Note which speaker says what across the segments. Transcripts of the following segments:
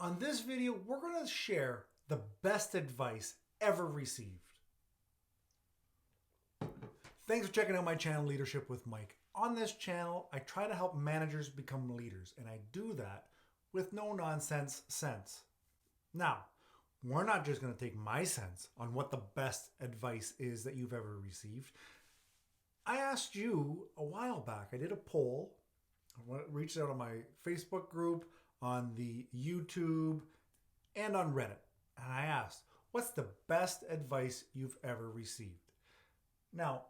Speaker 1: On this video, we're going to share the best advice ever received. Thanks for checking out my channel, Leadership with Mike. On this channel, I try to help managers become leaders, and I do that with no nonsense sense. Now, we're not just going to take my sense on what the best advice is that you've ever received. I asked you a while back, I did a poll, I reached out on my Facebook group, on the YouTube, and on Reddit. And I asked, what's the best advice you've ever received? Now,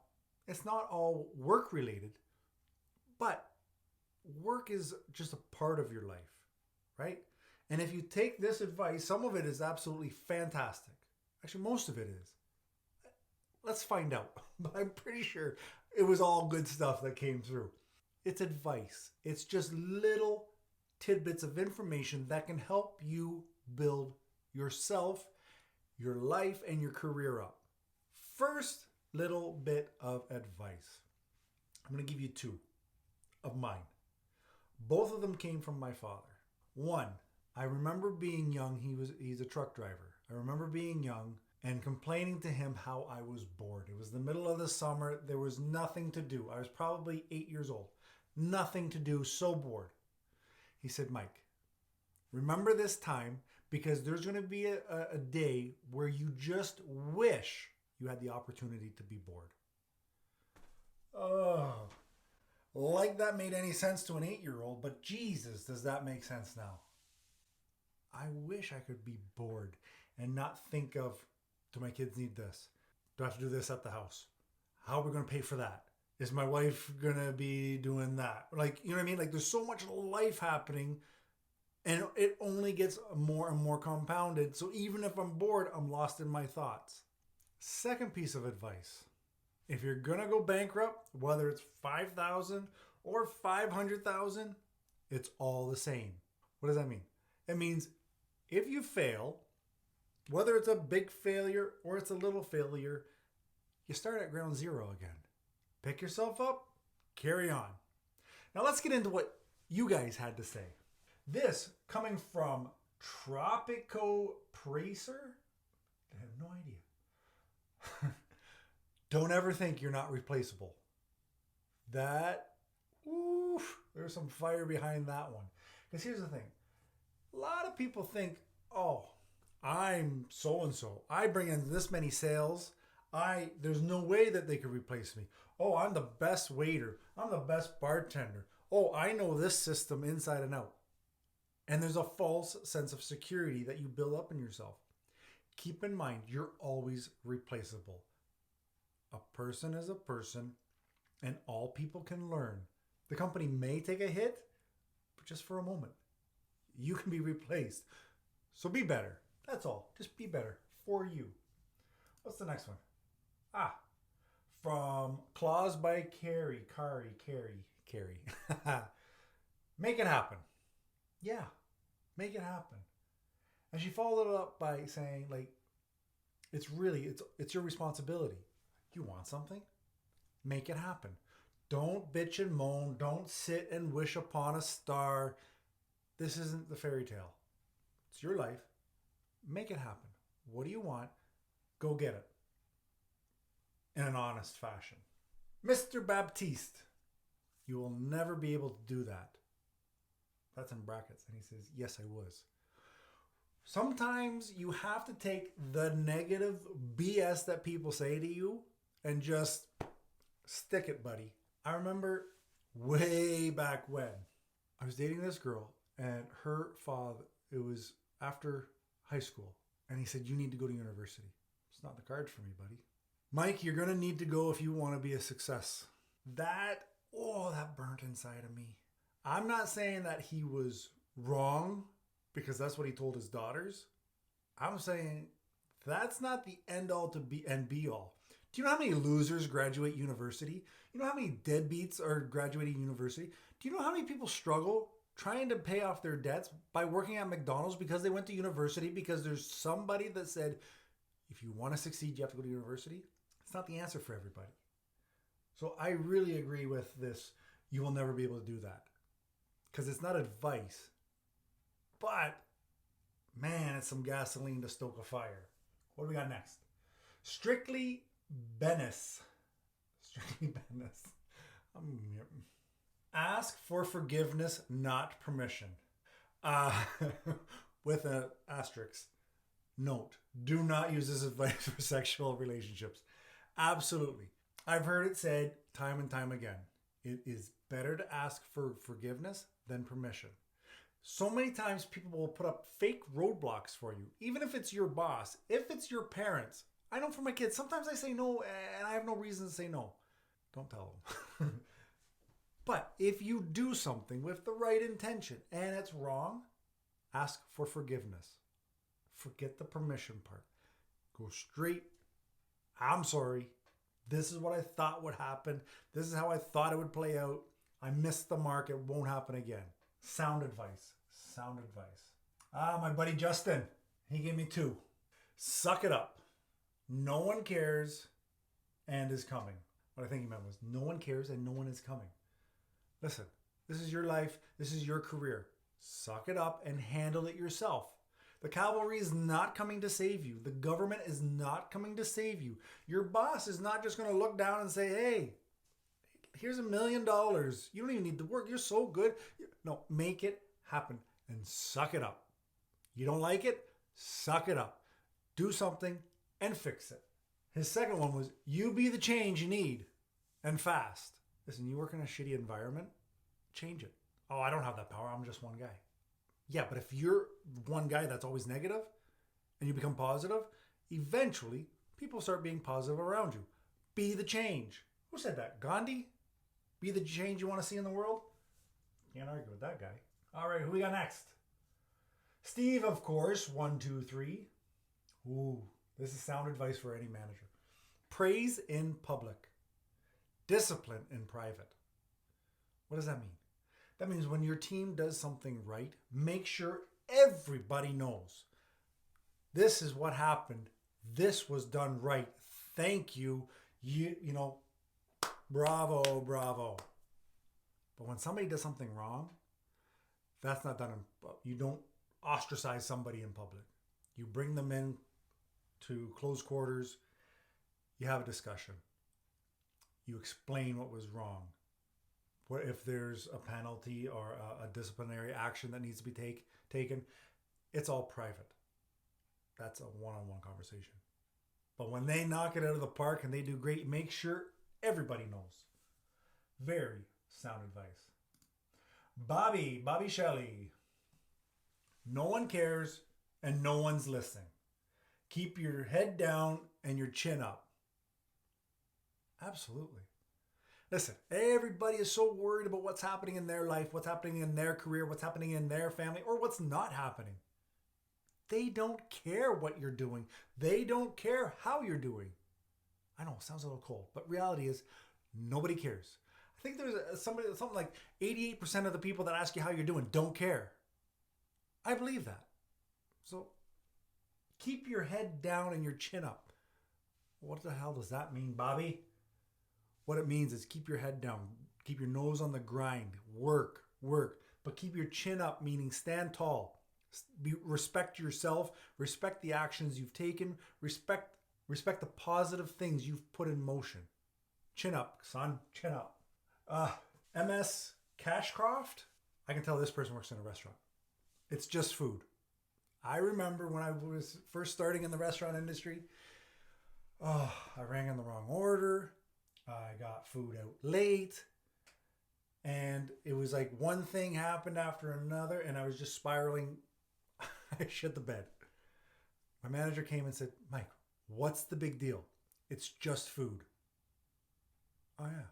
Speaker 1: it's not all work related, but work is just a part of your life, right? And if you take this advice, some of it is absolutely fantastic. Actually, most of it is. Let's find out. But I'm pretty sure it was all good stuff that came through. It's advice. It's just little tidbits of information that can help you build yourself, your life, and your career up. First little bit of advice. I'm going to give you two of mine. Both of them came from my father. One, I remember being young. He's a truck driver. I remember being young and complaining to him how I was bored. It was the middle of the summer. There was nothing to do. I was probably 8 years old. Nothing to do, so bored. He said, Mike, remember this time because there's going to be a day where you just wish you had the opportunity to be bored. Oh, like that made any sense to an 8-year-old, but Jesus, does that make sense now? I wish I could be bored and not think of, do my kids need this? Do I have to do this at the house? How are we going to pay for that? Is my wife going to be doing that? Like, you know what I mean? Like there's so much life happening and it only gets more and more compounded. So even if I'm bored, I'm lost in my thoughts. Second piece of advice. If you're going to go bankrupt, whether it's 5,000 or 500,000, it's all the same. What does that mean? It means if you fail, whether it's a big failure or it's a little failure, you start at ground zero again. Pick yourself up, carry on. Now let's get into what you guys had to say. This coming from Tropico Pracer. I have no idea. Don't ever think you're not replaceable. That, oof, there's some fire behind that one. Because here's the thing. A lot of people think, oh, I'm so-and-so. I bring in this many sales. There's no way that they could replace me. Oh, I'm the best waiter. I'm the best bartender. Oh, I know this system inside and out. And there's a false sense of security that you build up in yourself. Keep in mind, you're always replaceable. A person is a person, and all people can learn. The company may take a hit, but just for a moment. You can be replaced. So be better. That's all. Just be better for you. What's the next one? From Claws by Carrie. Make it happen. Yeah, make it happen. And she followed it up by saying, like, it's your responsibility. You want something? Make it happen. Don't bitch and moan. Don't sit and wish upon a star. This isn't the fairy tale. It's your life. Make it happen. What do you want? Go get it. In an honest fashion. Mr. Baptiste, you will never be able to do that. That's in brackets. And he says, yes, I was. Sometimes you have to take the negative BS that people say to you and just stick it, buddy. I remember way back when I was dating this girl and her father, it was after high school. And he said, you need to go to university. It's not the cards for me, buddy. Mike, you're going to need to go if you want to be a success. That burnt inside of me. I'm not saying that he was wrong because that's what he told his daughters. I'm saying that's not the end all to be and be all. Do you know how many losers graduate university? You know how many deadbeats are graduating university? Do you know how many people struggle trying to pay off their debts by working at McDonald's because they went to university because there's somebody that said, if you want to succeed, you have to go to university? It's not the answer for everybody. So I really agree with this. You will never be able to do that because it's not advice, but Man, it's some gasoline to stoke a fire. What do we got next? Strictly Bennis. Strictly Bennis. Ask for forgiveness, not permission. Uh, with an asterisk. Note, do not use this advice for sexual relationships. Absolutely. I've heard it said time and time again. It is better to ask for forgiveness than permission. So many times people will put up fake roadblocks for you, even if it's your boss, if it's your parents. I know for my kids, sometimes I say no and I have no reason to say no. Don't tell them. But if you do something with the right intention and it's wrong, ask for forgiveness. Forget the permission part. Go straight. I'm sorry. This is what I thought would happen. This is how I thought it would play out. I missed the mark. It won't happen again. Sound advice. Sound advice. My buddy Justin, he gave me 2. Suck it up. No one cares and is coming. What I think he meant was no one cares and no one is coming. Listen, this is your life. This is your career. Suck it up and handle it yourself. The cavalry is not coming to save you. The government is not coming to save you. Your boss is not just going to look down and say, hey, here's $1 million. You don't even need to work. You're so good. No, make it happen and suck it up. You don't like it? Suck it up. Do something and fix it. His second one was, you be the change you need and fast. Listen, you work in a shitty environment, change it. Oh, I don't have that power. I'm just one guy. Yeah, but if you're one guy that's always negative and you become positive, eventually people start being positive around you. Be the change. Who said that? Gandhi? Be the change you want to see in the world? Can't argue with that guy. All right, who we got next? Steve, of course. 1, 2, 3. Ooh, this is sound advice for any manager. Praise in public. Discipline in private. What does that mean? That means when your team does something right, make sure everybody knows. This is what happened. This was done right. Thank you. You know, bravo, bravo. But when somebody does something wrong, that's not done. You don't ostracize somebody in public. You bring them in to close quarters. You have a discussion. You explain what was wrong. What if there's a penalty or a disciplinary action that needs to be taken? It's all private. That's a one-on-one conversation. But when they knock it out of the park and they do great, make sure everybody knows. Very sound advice. Bobby Shelley. No one cares and no one's listening. Keep your head down and your chin up. Absolutely. Listen, everybody is so worried about what's happening in their life, what's happening in their career, what's happening in their family, or what's not happening. They don't care what you're doing. They don't care how you're doing. I know, it sounds a little cold, but reality is nobody cares. I think there's something like 88% of the people that ask you how you're doing don't care. I believe that. So keep your head down and your chin up. What the hell does that mean, Bobby? What it means is keep your head down, keep your nose on the grind, work, but keep your chin up, meaning stand tall. Respect yourself, respect the actions you've taken, respect the positive things you've put in motion. Chin up, son, chin up. MS Cashcroft, I can tell this person works in a restaurant. It's just food. I remember when I was first starting in the restaurant industry, I rang in the wrong order. I got food out late, and it was like one thing happened after another, and I was just spiraling. I shit the bed. My manager came and said, Mike, what's the big deal? It's just food. Oh yeah,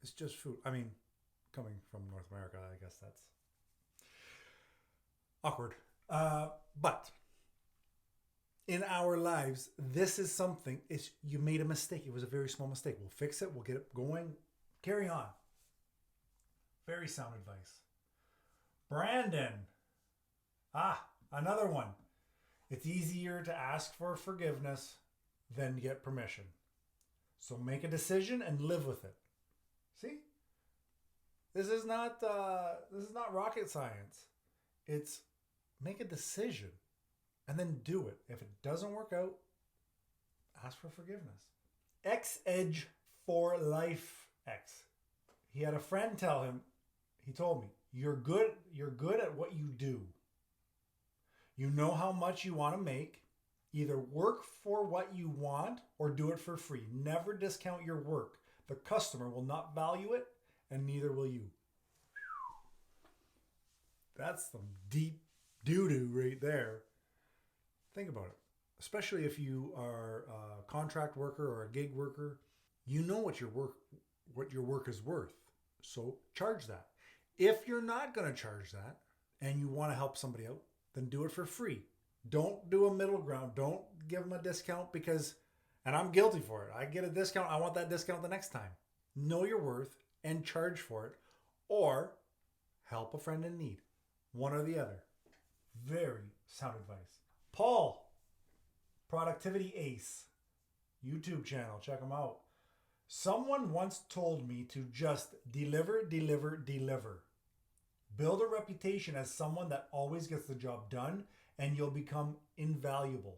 Speaker 1: it's just food. I mean, coming from North America, I guess that's awkward. But in our lives, this is something, you made a mistake. It was a very small mistake. We'll fix it. We'll get it going. Carry on. Very sound advice. Brandon. Another one. It's easier to ask for forgiveness than get permission. So make a decision and live with it. See? This is not rocket science. It's make a decision. and then do it. If it doesn't work out, ask for forgiveness. X Edge for Life X. He had a friend tell him, he told me, you're good at what you do. You know how much you want to make. Either work for what you want or do it for free. Never discount your work. The customer will not value it, and neither will you. That's some deep doo-doo right there. Think about it. Especially if you are a contract worker or a gig worker, you know what your work is worth. So charge that. If you're not going to charge that and you want to help somebody out, then do it for free. Don't do a middle ground. Don't give them a discount because, and I'm guilty for it. I get a discount. I want that discount the next time. Know your worth and charge for it, or help a friend in need. One or the other. Very sound advice. Paul, Productivity Ace, YouTube channel. Check him out. Someone once told me to just deliver, deliver, deliver. Build a reputation as someone that always gets the job done, and you'll become invaluable.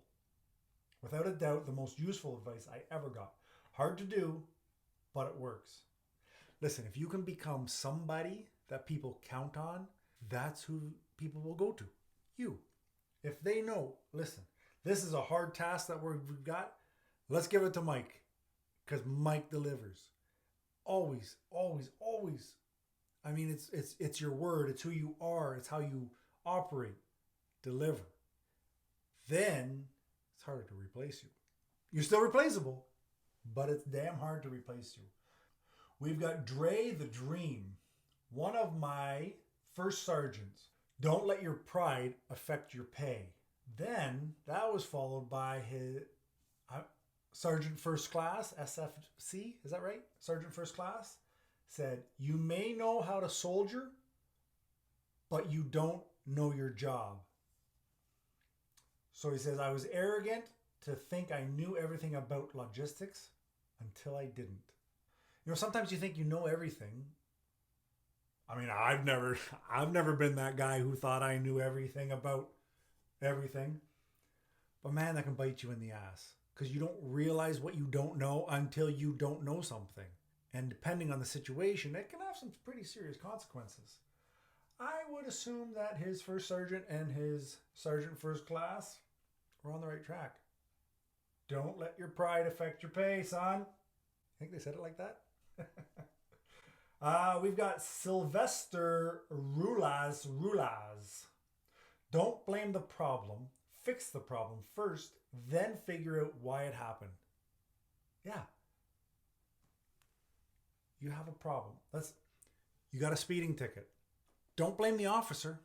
Speaker 1: Without a doubt, the most useful advice I ever got. Hard to do, but it works. Listen, if you can become somebody that people count on, that's who people will go to. You. If they know, listen, this is a hard task that we've got, let's give it to Mike. Because Mike delivers. Always, always, always. I mean, it's your word. It's who you are. It's how you operate. Deliver. Then it's harder to replace you. You're still replaceable, but it's damn hard to replace you. We've got Dre the Dream, one of my first sergeants. Don't let your pride affect your pay. Then that was followed by his Sergeant First Class, SFC, is that right? Sergeant First Class said, you may know how to soldier, but you don't know your job. So he says, I was arrogant to think I knew everything about logistics until I didn't. You know, sometimes you think you know everything. I mean, I've never been that guy who thought I knew everything about everything. But man, that can bite you in the ass because you don't realize what you don't know until you don't know something. And depending on the situation, it can have some pretty serious consequences. I would assume that his first sergeant and his sergeant first class were on the right track. Don't let your pride affect your pay, son. I think they said it like that. We've got Sylvester Rulas. Don't blame the problem. Fix the problem first, then figure out why it happened. Yeah. You have a problem. You got a speeding ticket. Don't blame the officer.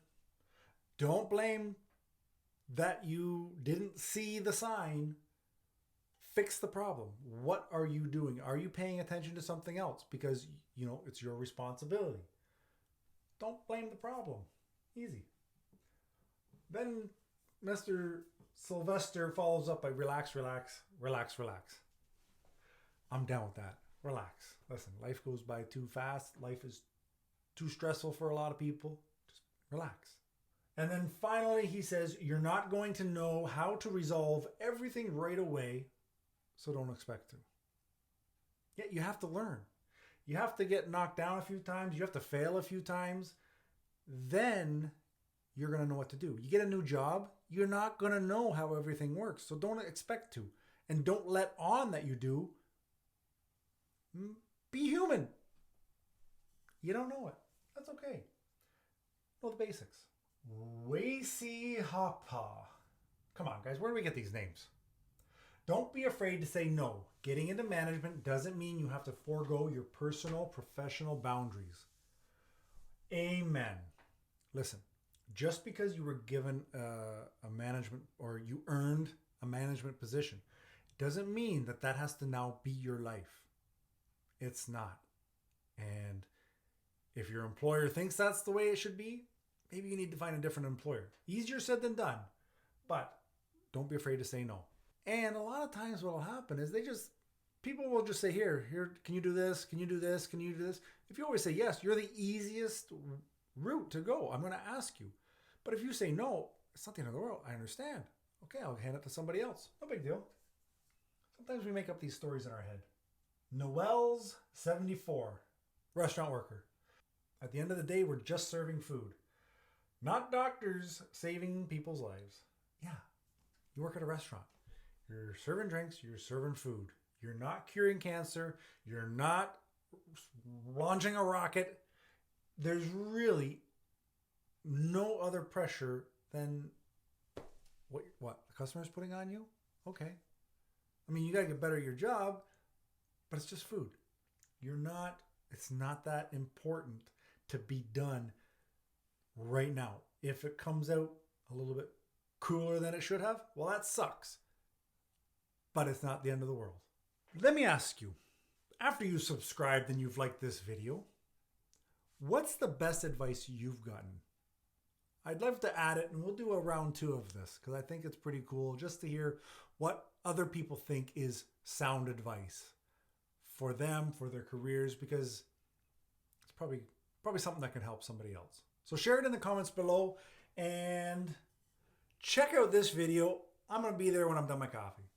Speaker 1: Don't blame that you didn't see the sign. Fix the problem. What are you doing? Are you paying attention to something else? Because, you know, it's your responsibility. Don't blame the problem. Easy. Then Mr. Sylvester follows up by relax, relax, relax, relax. I'm down with that. Relax. Listen, life goes by too fast. Life is too stressful for a lot of people. Just relax. And then finally he says, you're not going to know how to resolve everything right away, so don't expect to. Yet you have to learn. You have to get knocked down a few times. You have to fail a few times. Then you're going to know what to do. You get a new job, you're not going to know how everything works, so don't expect to. And don't let on that you do. Be human. You don't know it. That's okay. Know the basics. Wacy Hapa. Come on, guys. Where do we get these names? Don't be afraid to say no. Getting into management doesn't mean you have to forego your personal, professional boundaries. Amen. Listen, just because you were given a management or you earned a management position doesn't mean that that has to now be your life. It's not. And if your employer thinks that's the way it should be, maybe you need to find a different employer. Easier said than done, but don't be afraid to say no. And a lot of times what will happen is people will just say, here, can you do this? Can you do this? Can you do this? If you always say yes, you're the easiest route to go. I'm going to ask you. But if you say no, it's not the end of the world. I understand. Okay, I'll hand it to somebody else. No big deal. Sometimes we make up these stories in our head. Noel's 74, restaurant worker. At the end of the day, we're just serving food. Not doctors saving people's lives. Yeah, you work at a restaurant. You're serving drinks, you're serving food. You're not curing cancer. You're not launching a rocket. There's really no other pressure than what the customer's putting on you. Okay. I mean, you got to get better at your job, but it's just food. It's not that important to be done right now. If it comes out a little bit cooler than it should have, well, that sucks. But it's not the end of the world. Let me ask you, after you've subscribed and you've liked this video, what's the best advice you've gotten? I'd love to add it, and we'll do a round 2 of this because I think it's pretty cool just to hear what other people think is sound advice for them, for their careers, because it's probably something that can help somebody else. So share it in the comments below and check out this video. I'm going to be there when I'm done my coffee.